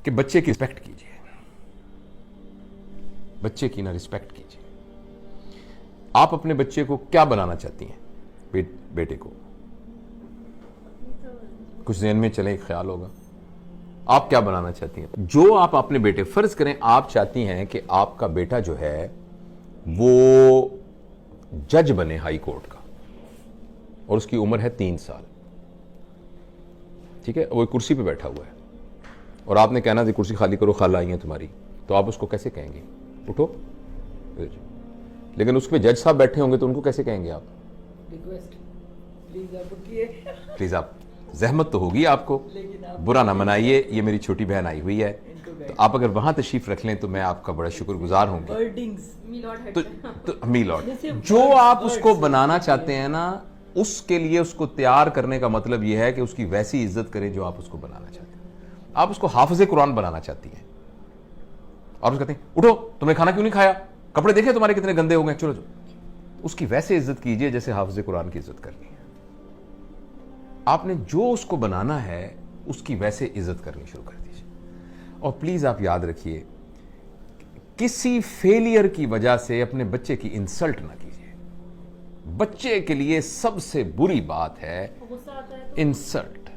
کہ بچے کی رسپیکٹ کیجیے، بچے کی نہ رسپیکٹ کیجیے. آپ اپنے بچے کو کیا بنانا چاہتی ہیں؟ بیٹے کو کچھ ذہن میں چلے، ایک خیال ہوگا آپ کیا بنانا چاہتی ہیں. جو آپ اپنے بیٹے، فرض کریں آپ چاہتی ہیں کہ آپ کا بیٹا جو ہے وہ جج بنے ہائی کورٹ کا، اور اس کی عمر ہے 3 سال، ٹھیک ہے، وہ ایک کرسی پہ بیٹھا ہوا ہے، اور آپ نے کہنا تھی کرسی خالی کرو، خالہ آئی ہیں تمہاری، تو آپ اس کو کیسے کہیں گے؟ اٹھو. لیکن اس پہ جج صاحب بیٹھے ہوں گے تو ان کو کیسے کہیں گے آپ؟ پلیز آپ، زحمت تو ہوگی آپ کو، برا نہ منائیے، یہ میری چھوٹی بہن آئی ہوئی ہے، تو آپ اگر وہاں تشریف رکھ لیں تو میں آپ کا بڑا شکر گزار ہوں گی. تو میلوڈ جو آپ اس کو بنانا چاہتے ہیں نا، اس کے لیے اس کو تیار کرنے کا مطلب یہ ہے کہ اس کی ویسی عزت کریں جو آپ اس کو بنانا چاہتے ہیں. آپ اس کو حافظ قرآن بنانا چاہتی ہیں، اور اس کہتے ہیں اٹھو تم نے کھانا کیوں نہیں کھایا، کپڑے دیکھے تمہارے کتنے گندے ہو گئے، چلو چلو. اس کی ویسے عزت کیجئے جیسے حافظ قرآن کی عزت کرنی ہے. آپ نے جو اس کو بنانا ہے اس کی ویسے عزت کرنی شروع کر دیجیے. اور پلیز آپ یاد رکھیے، کسی فیلئر کی وجہ سے اپنے بچے کی انسلٹ نہ کیجیے. بچے کے لیے سب سے بری بات ہے انسلٹ.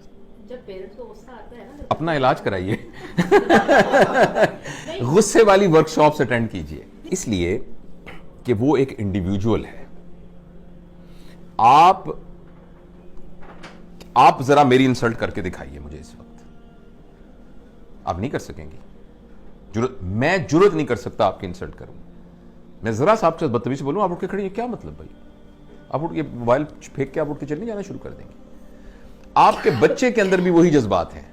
جب پیرنٹس کو غصہ آتا ہے نا، اپنا علاج کرائیے، غصے والی ورک شاپس اٹینڈ کیجیے، اس لیے کہ وہ ایک انڈیویجول ہے. آپ ذرا میری انسلٹ کر کے دکھائیے مجھے اس وقت. آپ نہیں کر سکیں گی، میں جرت نہیں کر سکتا آپ کی انسلٹ کروں. میں ذرا سا آپ سے بدتمیزی بولوں، آپ اٹھ کے کھڑی ہیں، کیا مطلب بھائی؟ آپ اٹھ کے موبائل پھینک کے آپ اٹھ کے چلنے جانا شروع کر دیں گے. آپ کے بچے کے اندر بھی وہی جذبات ہیں،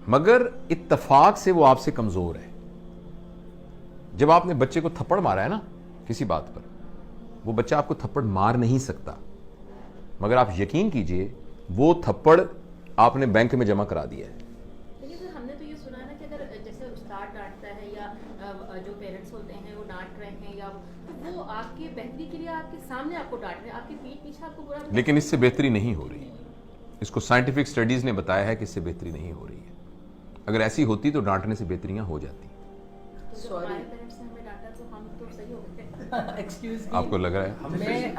مگر اتفاق سے وہ آپ سے کمزور ہے. جب آپ نے بچے کو تھپڑ مارا ہے نا کسی بات پر، وہ بچہ آپ کو تھپڑ مار نہیں سکتا، مگر آپ یقین کیجئے وہ تھپڑ آپ نے بینک میں جمع کرا دیا ہے. لیکن سر ہم نے تو یہ سنا ہے نا کہ اگر جیسے استاد ڈانٹتا ہے یا جو پیرنٹس ہوتے ہیں وہ ڈانٹ رہے ہیں، یا وہ آپ کی بہتری کے لیے آپ کے سامنے آپ کو ڈانٹ رہے ہیں، آپ کی پیٹھ پیچھے آپ کو برا، لیکن اس سے بہتری نہیں ہو رہی. اس کو سائنٹیفک سٹڈیز نے بتایا ہے کہ اس سے بہتری نہیں ہو رہی ہے. اگر ایسی ہوتی تو ڈانٹنے سے بہتریاں ہو جاتی. تو ہمارے پیرنٹس نے ہمیں ڈانٹا تو ہم تو صحیح ہو گئے. آپ کو لگ رہا ہے میں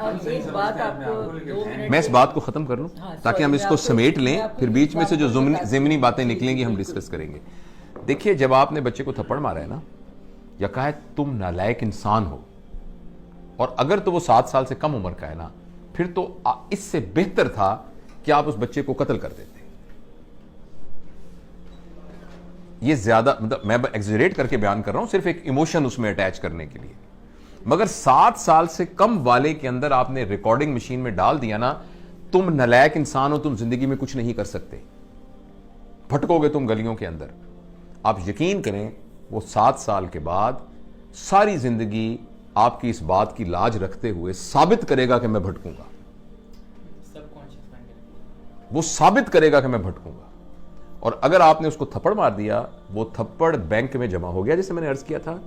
میں اس بات کو ختم کر لوں تاکہ ہم اس کو سمیٹ لیں، پھر بیچ میں سے جو ضمنی باتیں نکلیں گی ہم ڈسکس کریں گے. دیکھیے، جب آپ نے بچے کو تھپڑ مارا ہے نا، یا کہا ہے تم نالائق انسان ہو، اور اگر تو وہ 7 سال سے کم عمر کا ہے نا، پھر تو اس سے بہتر تھا کہ آپ اس بچے کو قتل کر دیتے. یہ زیادہ، مطلب میں ایگزیجریٹ کر کے بیان کر رہا ہوں، صرف ایک ایموشن اس میں اٹیچ کرنے کے لیے. مگر 7 سال سے کم والے کے اندر آپ نے ریکارڈنگ مشین میں ڈال دیا نا، تم نالائق انسان ہو، تم زندگی میں کچھ نہیں کر سکتے، بھٹکو گے تم گلیوں کے اندر. آپ یقین کریں وہ 7 سال کے بعد ساری زندگی آپ کی اس بات کی لاج رکھتے ہوئے ثابت کرے گا کہ میں بھٹکوں گا. وہ ثابت کرے گا کہ میں بھٹکوں گا. اور اگر آپ نے اس کو تھپڑ مار دیا، وہ تھپڑ بینک میں جمع ہو گیا جیسے میں نے عرض کیا تھا،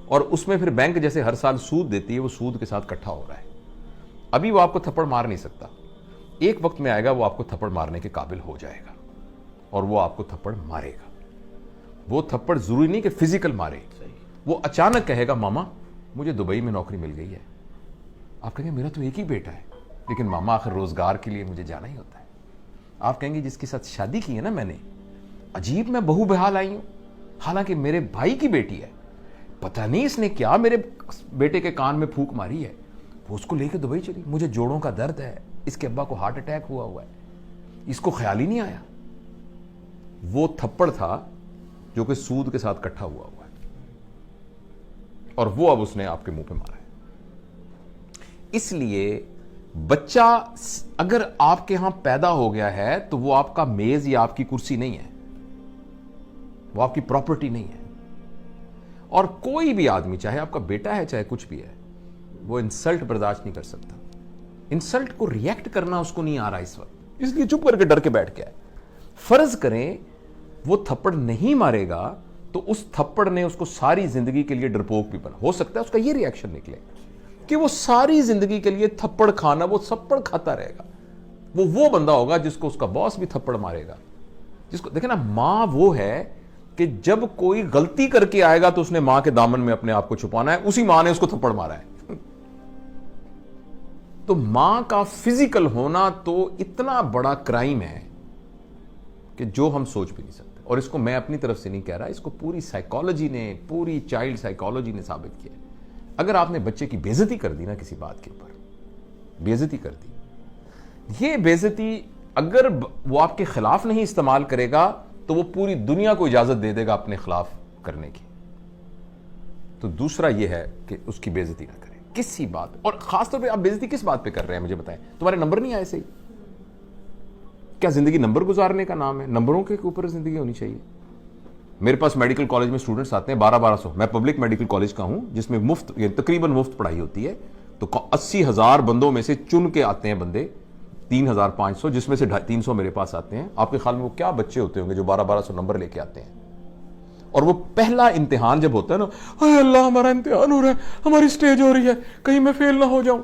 اور اس میں پھر بینک جیسے ہر سال سود دیتی ہے، وہ سود کے ساتھ اکٹھا ہو رہا ہے. ابھی وہ آپ کو تھپڑ مار نہیں سکتا، ایک وقت میں آئے گا وہ آپ کو تھپڑ مارنے کے قابل ہو جائے گا، اور وہ آپ کو تھپڑ مارے گا. وہ تھپڑ ضروری نہیں کہ فزیکل مارے، وہ اچانک کہے گا ماما مجھے دبئی میں نوکری مل گئی ہے. آپ کہیں گے میرا تو ایک ہی بیٹا ہے، لیکن ماما آخر روزگار کے لیے مجھے جانا ہی ہوتا ہے. آپ کہیں گے جس کے ساتھ شادی کی ہے نا میں نے، عجیب میں بہو بحال آئی ہوں، حالانکہ میرے بھائی کی بیٹی ہے، پتہ نہیں اس نے کیا میرے بیٹے کے کان میں پھونک ماری ہے، وہ اس کو لے کے دبئی چلی. مجھے جوڑوں کا درد ہے، اس کے ابا کو ہارٹ اٹیک ہوا ہے، اس کو خیال ہی نہیں آیا. وہ تھپڑ تھا جو کہ سود کے ساتھ اکٹھا ہوا ہے، اور وہ اب اس نے آپ کے منہ پہ مارا ہے. اس لیے بچہ اگر آپ کے ہاں پیدا ہو گیا ہے تو وہ آپ کا میز یا آپ کی کرسی نہیں ہے، وہ آپ کی پراپرٹی نہیں ہے. اور کوئی بھی آدمی، چاہے آپ کا بیٹا ہے چاہے کچھ بھی ہے، وہ انسلٹ برداشت نہیں کر سکتا. انسلٹ کو ریئیکٹ کرنا اس کو نہیں آ رہا اس وقت، اس لیے چپ کر کے ڈر کے بیٹھ گیا ہے. فرض کریں وہ تھپڑ نہیں مارے گا تو اس تھپڑ نے اس کو ساری زندگی کے لیے ڈرپوک بھی بنا. ہو سکتا ہے اس کا یہ ریئیکشن نکلے کہ وہ ساری زندگی کے لیے تھپڑ کھانا، وہ تھپڑ کھاتا رہے گا. وہ بندہ ہوگا جس کو اس کا باس بھی تھپڑ مارے گا. جس کو دیکھیں نا، ماں وہ ہے کہ جب کوئی غلطی کر کے آئے گا تو اس نے ماں کے دامن میں اپنے آپ کو چھپانا ہے, اسی ماں نے اس کو تھپڑ مارا ہے. تو ماں کا فزیکل ہونا تو اتنا بڑا کرائم ہے کہ جو ہم سوچ بھی نہیں سکتے. اور اس کو میں اپنی طرف سے نہیں کہہ رہا, اس کو پوری سائیکالوجی نے, پوری چائلڈ سائیکالوجی نے ثابت کیا ہے. اگر آپ نے بچے کی بے عزتی کر دی نا, کسی بات کے اوپر بے عزتی کر دی, یہ بے عزتی اگر وہ آپ کے خلاف نہیں استعمال کرے گا تو وہ پوری دنیا کو اجازت دے دے گا اپنے خلاف کرنے کی. تو دوسرا یہ ہے کہ اس کی بے عزتی نہ کریں کسی بات. اور خاص طور پہ آپ بے عزتی کس بات پہ کر رہے ہیں مجھے بتائیں؟ تمہارے نمبر نہیں آئے صحیح؟ کیا زندگی نمبر گزارنے کا نام ہے؟ نمبروں کے اوپر زندگی ہونی چاہیے. میرے پاس میڈیکل کالج میں اسٹوڈنٹس آتے ہیں 1200. میں پبلک میڈیکل کالج کا ہوں جس میں مفت, تقریباً مفت پڑھائی ہوتی ہے. تو 80,000 بندوں میں سے چن کے آتے ہیں بندے 3,500, جس میں سے 300 میرے پاس آتے ہیں. آپ کے خیال میں وہ کیا بچے ہوتے ہوں گے جو 1200 نمبر لے کے آتے ہیں؟ اور وہ پہلا امتحان جب ہوتا ہے نا, اے اللہ ہمارا امتحان ہو رہا ہے, ہماری سٹیج ہو رہی ہے, کہیں میں فیل نہ ہو جاؤں.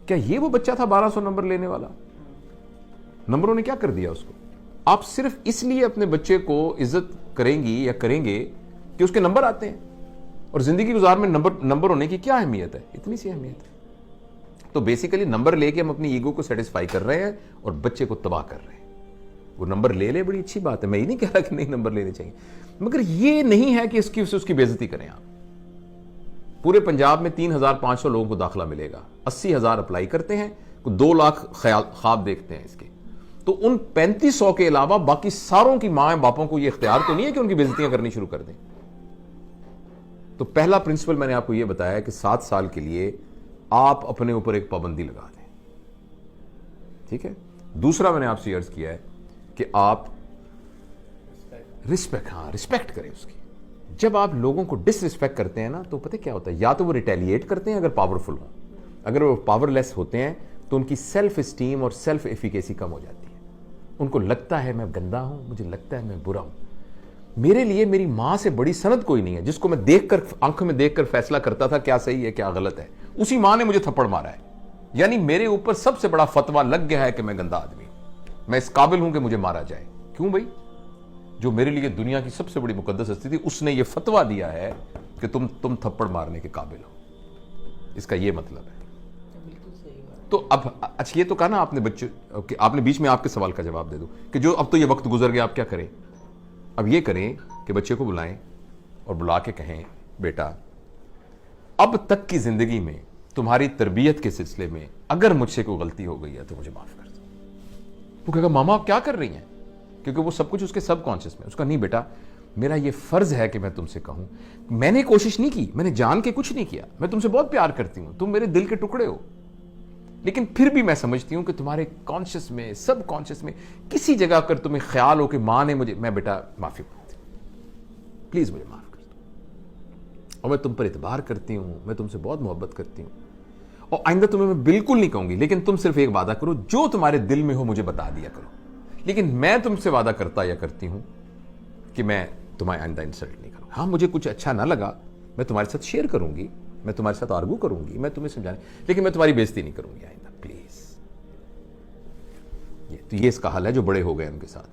کیا یہ وہ بچہ تھا 1200 نمبر لینے والا؟ نمبروں نے کیا کر دیا اس کو؟ آپ صرف اس لیے اپنے بچے کو عزت کریں گی یا کریں گے کہ اس کے نمبر آتے ہیں. اور زندگی گزار میں نمبر ہونے کی کیا اہمیت ہے؟ اتنی سی اہمیت ہے. تو بیسیکلی نمبر لے کے ہم اپنی ایگو کو سیٹسفائی کر رہے ہیں اور بچے کو تباہ کر رہے ہیں. وہ نمبر لے لے, بڑی اچھی بات ہے, میں یہ نہیں کہہ رہا کہ نہیں نمبر لینے چاہیے, مگر یہ نہیں ہے کہ اس کی بے عزتی کریں آپ. پورے پنجاب میں 3,500 لوگوں کو داخلہ ملے گا, 80,000 اپلائی کرتے ہیں, 2 لاکھ خواب دیکھتے ہیں اس کے. تو ان 3500 کے علاوہ باقی ساروں کی ماں باپوں کو یہ اختیار تو نہیں ہے کہ ان کی بے عزتیاں کرنی شروع کر دیں. تو پہلا پرنسپل میں نے آپ کو یہ بتایا کہ 7 سال کے لیے آپ اپنے اوپر ایک پابندی لگا دیں, ٹھیک ہے. دوسرا میں نے آپ سے عرض کیا ہے کہ آپ رسپیکٹ کریں اس کی. جب آپ لوگوں کو ڈس رسپیکٹ کرتے ہیں نا تو پتہ کیا ہوتا ہے, یا تو وہ ریٹیلیٹ کرتے ہیں اگر پاورفل ہوں, اگر وہ پاور لیس ہوتے ہیں تو ان کی سیلف اسٹیم اور سیلف ایفیکیسی کم ہو جاتی ہے. ان کو لگتا ہے میں گندا ہوں, مجھے لگتا ہے میں برا ہوں. میرے لیے میری ماں سے بڑی سند کوئی نہیں ہے جس کو میں دیکھ کر, آنکھوں میں دیکھ کر فیصلہ کرتا تھا کیا صحیح ہے کیا غلط ہے. اسی ماں نے مجھے تھپڑ مارا ہے, یعنی میرے اوپر سب سے بڑا فتویٰ لگ گیا ہے کہ میں گندا آدمی ہوں, میں اس قابل ہوں کہ مجھے مارا جائے. کیوں بھائی؟ جو میرے لیے دنیا کی سب سے بڑی مقدس ہستی تھی, اس نے یہ فتویٰ دیا ہے کہ تم تھپڑ مارنے کے قابل ہو. اس کا یہ مطلب ہے. تو اب اچھا یہ تو کہا نا آپ نے بچے, آپ نے بیچ میں آپ کے سوال کا جواب دے دو کہ جو اب تو یہ وقت گزر گیا آپ کیا کریں. اب یہ کریں کہ بچے کو بلائیں اور بلا کے کہیں بیٹا اب تک کی زندگی میں تمہاری تربیت کے سلسلے میں اگر مجھ سے کوئی غلطی ہو گئی ہے تو مجھے معاف کر دو. وہ کہے گا ماما آپ کیا کر رہی ہیں, کیونکہ وہ سب کچھ اس کے سب کانشیس میں. اس کا نہیں بیٹا میرا یہ فرض ہے کہ میں تم سے کہوں, میں نے کوشش نہیں کی, میں نے جان کے کچھ نہیں کیا, میں تم سے بہت پیار کرتی ہوں, تم میرے دل کے ٹکڑے ہو, لیکن پھر بھی میں سمجھتی ہوں کہ تمہارے کانشیس میں, سب کانشیس میں کسی جگہ اگر تمہیں خیال ہو کہ ماں نے مجھے, میں بیٹا معافی مانگتی ہوں, پلیز مجھے معاف کر دو, اور میں تم پر اعتبار کرتی ہوں, میں تم سے بہت محبت کرتی ہوں, اور آئندہ تمہیں میں بالکل نہیں کہوں گی, لیکن تم صرف ایک وعدہ کرو جو تمہارے دل میں ہو مجھے بتا دیا کرو, لیکن میں تم سے وعدہ کرتا یا کرتی ہوں کہ میں تمہیں آئندہ انسلٹ نہیں کروں. ہاں مجھے کچھ اچھا نہ لگا میں تمہارے ساتھ شیئر کروں گی, میں تمہارے ساتھ آرگو کروں گی, میں تمہیں سمجھانے, لیکن میں تمہاری بےزتی نہیں کروں گی آئندہ, پلیز. تو یہ اس کا حل ہے جو بڑے ہو گئے ان کے ساتھ.